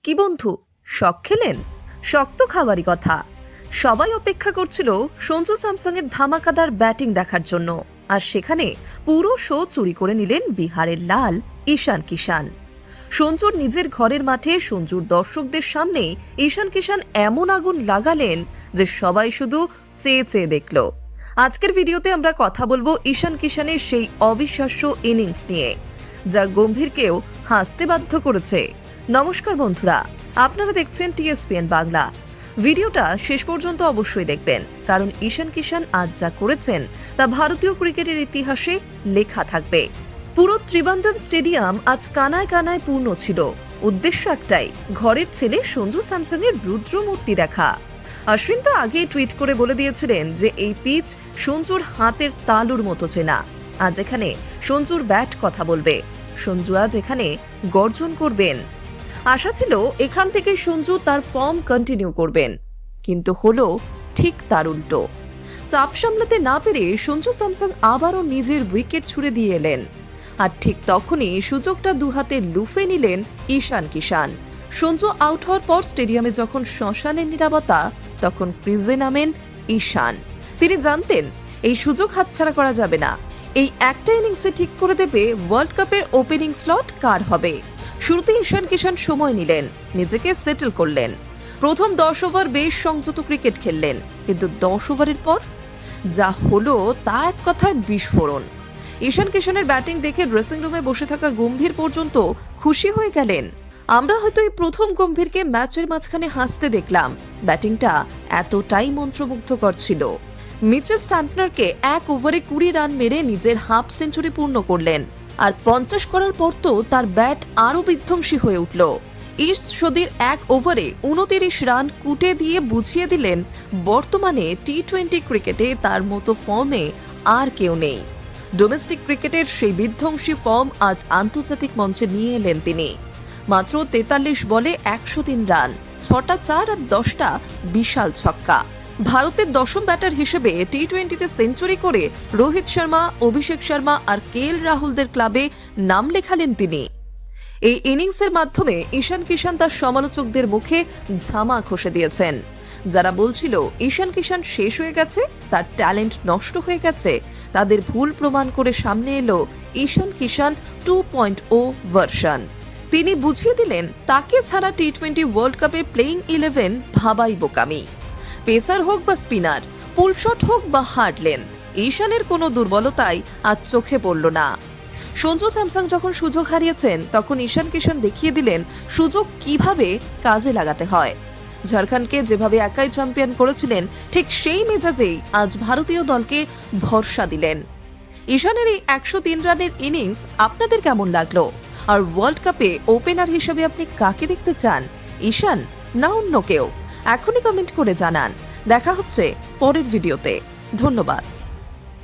কি বন্ধু, শখ খেলেন? শখ তো খাবারই কথা। সবাই অপেক্ষা করছিল সঞ্জু স্যামসংয়ের ধামাকাদার ব্যাটিং দেখার জন্য, আর সেখানে পুরো শো চুরি করে নিলেন বিহারের লাল ঈশান কিষান। সঞ্জুর নিজের ঘরের মাঠে সঞ্জুর দর্শকদের সামনে ঈশান কিষান এমন আগুন লাগালেন যে সবাই শুধু চেয়ে চেয়ে দেখল। আজকের ভিডিওতে আমরা কথা বলবো ঈশান কিষানের সেই অবিশ্বাস্য ইনিংস নিয়ে, যা গম্ভীরকেও হাসতে বাধ্য করেছে। নমস্কার বন্ধুরা, আপনারা দেখছেন TSPN বাংলা। ভিডিওটা শেষ পর্যন্ত অবশ্যই দেখবেন, কারণ ঈশান কিষান আজ যা করেছেন তা ভারতীয় ক্রিকেটের ইতিহাসে লেখা থাকবে। পুরো ত্রিবান্ধব স্টেডিয়াম আজ কানায় কানায় পূর্ণ ছিল। উদ্দেশ্য একটাই, ঘরের ছেলে সঞ্জু স্যামসংয়ের রুদ্রমূর্তি দেখা। অশ্বিন তো আগেই টুইট করে বলে দিয়েছিলেন যে এই পিচ সঞ্জুর হাতের তালুর মতো চেনা। আজ এখানে সঞ্জুর ব্যাট কথা বলবে, সঞ্জু আজ এখানে গর্জন করবেন। আশা ছিল এখান থেকে সঞ্জু তার ফর্ম কন্টিনিউ করবেন, কিন্তু হলো ঠিক তার উল্টো। চাপ সামলাতে না পেরে সঞ্জু স্যামসং আবারও নিজের উইকেট ছুড়ে দিয়ে এলেন, আর ঠিক তখনই সুযোগটা দুহাতে লুফে নিলেন ঈশান কিষান। সঞ্জু আউট হওয়ার পর স্টেডিয়ামে যখন শ্মশানের নীরবতা, তখন ক্রিজে নামেন ঈশান। তিনি জানতেন এই সুযোগ হাতছাড়া করা যাবে না। এই একটা ইনিংসে ঠিক করে দেবে ওয়ার্ল্ড কাপের ওপেনিং স্লট কার হবে। শুরুতে ঈশান কিষান সময় নিলেন, নিজেকে সেটেল করলেন। প্রথম 10 ওভার বেশ সংযত ক্রিকেট খেললেন, কিন্তু 10 ওভারের পর যা হলো তা এক কথায় বিস্ফোরণ। ঈশান কিষানের ব্যাটিং দেখে ড্রেসিং রুমে বসে থাকা গম্ভীর পর্যন্ত খুশি হয়ে গেলেন। আমরা হয়তো এই প্রথম গম্ভীরকে ম্যাচের মাঝখানে হাসতে দেখলাম। ব্যাটিংটা এতটাই মন্ত্রমুগ্ধকর ছিল। মিচেল স্যান্টনারকে 1 ওভারে 20 রান মেরে নিজের হাফ সেঞ্চুরি পূর্ণ করলেন, আর 50 করার পর তো তার ব্যাট আরও বিধ্বংসী হয়ে উঠল। ইস্ট সদির 1 ওভারে 29 রান কুটে দিয়ে বুঝিয়ে দিলেন বর্তমানে টি-20 ক্রিকেটে তার মতো ফর্মে আর কেউ নেই। ডোমেস্টিক ক্রিকেটের সেই বিধ্বংসী ফর্ম আজ আন্তর্জাতিক মঞ্চে নিয়ে এলেন তিনি। মাত্র 43 বলে 103 রান, 6টা 4 আর 10টা বিশাল ছক্কা। ভারতের 10ম ব্যাটার হিসেবে টি-20তে সেঞ্চুরি করে রোহিত শর্মা, অভিষেক শর্মা আর KL রাহুলদের ক্লাবে নাম লেখালেন তিনি। এই ইনিংসের মাধ্যমে ঈশান কিষান তার সমালোচকদের মুখে ঝামা ঘষে দিয়েছেন। যারা বলছিল ঈশান কিষান শেষ হয়ে গেছে, তার ট্যালেন্ট নষ্ট হয়ে গেছে, তাদের ভুল প্রমাণ করে সামনে এলো ঈশান কিষান 2.0 ভার্সন। তিনি বুঝিয়ে দিলেন তাকে ছাড়া টি-20 ওয়ার্ল্ড কাপে প্লেইং 11 ভাবাই বোকামি। পেসার হোক বা স্পিনার, পুল শট হোক বা হার্ড লেন্থ, ঈশানের কোনো দুর্বলতাই আজ চোখে পড়ল না। সঞ্জু স্যামসং যখন সুযোগ হারিয়েছেন, তখন ঈশান কিষান দেখিয়ে দিলেন সুযোগ কিভাবে কাজে লাগাতে হয়। ঝাড়খণ্ডকে যেভাবে একাই চ্যাম্পিয়ন করেছিলেন, ঠিক সেই মেজাজেই আজ ভারতীয় দলকে ভরসা দিলেন। ঈশানের এই 103 রানের ইনিংস আপনাদের কেমন লাগলো? আর ওয়ার্ল্ড কাপে ওপেনার হিসেবে আপনি কাকে দেখতে চান, ঈশান না অন্য কেউ? এখনই কমেন্ট করে জানান। দেখা হচ্ছে পরের ভিডিওতে। ধন্যবাদ।